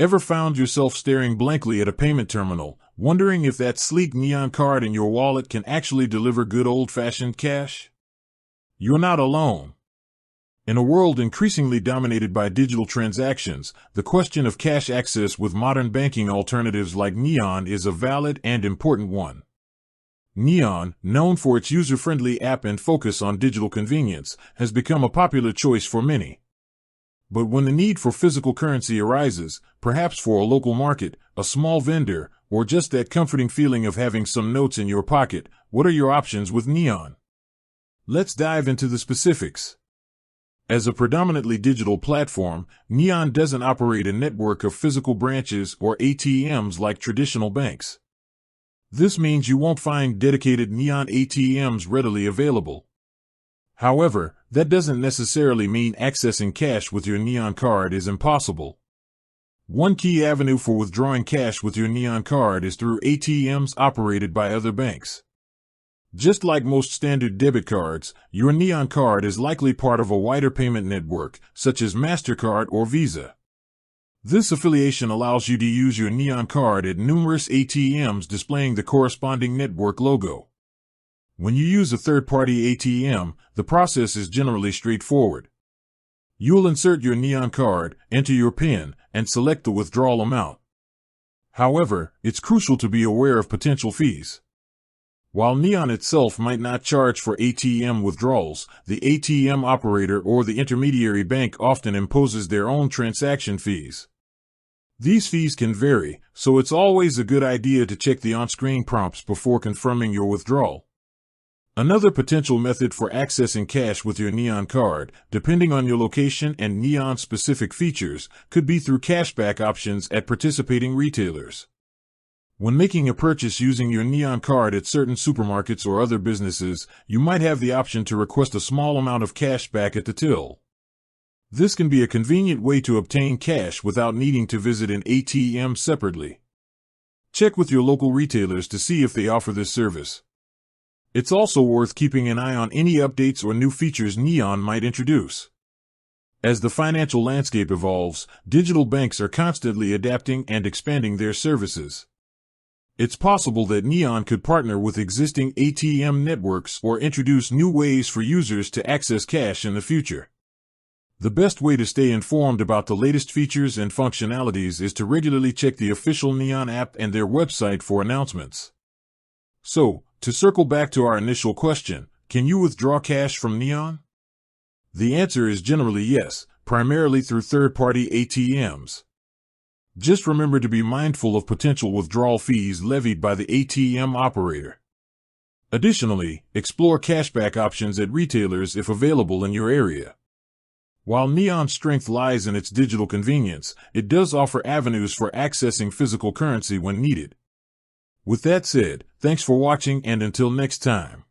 Ever found yourself staring blankly at a payment terminal, wondering if that sleek neon card in your wallet can actually deliver good old-fashioned cash? You're not alone. In a world increasingly dominated by digital transactions, the question of cash access with modern banking alternatives like Neon is a valid and important one. Neon, known for its user-friendly app and focus on digital convenience, has become a popular choice for many. But when the need for physical currency arises, perhaps for a local market, a small vendor, or just that comforting feeling of having some notes in your pocket, what are your options with Neon? Let's dive into the specifics. As a predominantly digital platform, Neon doesn't operate a network of physical branches or ATMs like traditional banks. This means you won't find dedicated Neon ATMs readily available. However, that doesn't necessarily mean accessing cash with your Neon card is impossible. One key avenue for withdrawing cash with your Neon card is through ATMs operated by other banks. Just like most standard debit cards, your Neon card is likely part of a wider payment network, such as MasterCard or Visa. This affiliation allows you to use your Neon card at numerous ATMs displaying the corresponding network logo. When you use a third-party ATM, the process is generally straightforward. You'll insert your Neon card, enter your PIN, and select the withdrawal amount. However, it's crucial to be aware of potential fees. While Neon itself might not charge for ATM withdrawals, the ATM operator or the intermediary bank often imposes their own transaction fees. These fees can vary, so it's always a good idea to check the on-screen prompts before confirming your withdrawal. Another potential method for accessing cash with your Neon card, depending on your location and Neon-specific features, could be through cashback options at participating retailers. When making a purchase using your Neon card at certain supermarkets or other businesses, you might have the option to request a small amount of cash back at the till. This can be a convenient way to obtain cash without needing to visit an ATM separately. Check with your local retailers to see if they offer this service. It's also worth keeping an eye on any updates or new features Neon might introduce. As the financial landscape evolves, digital banks are constantly adapting and expanding their services. It's possible that Neon could partner with existing ATM networks or introduce new ways for users to access cash in the future. The best way to stay informed about the latest features and functionalities is to regularly check the official Neon app and their website for announcements. So, to circle back to our initial question, can you withdraw cash from Neon? The answer is generally yes, primarily through third-party ATMs. Just remember to be mindful of potential withdrawal fees levied by the ATM operator. Additionally, explore cashback options at retailers if available in your area. While Neon's strength lies in its digital convenience, it does offer avenues for accessing physical currency when needed. With that said, thanks for watching and until next time.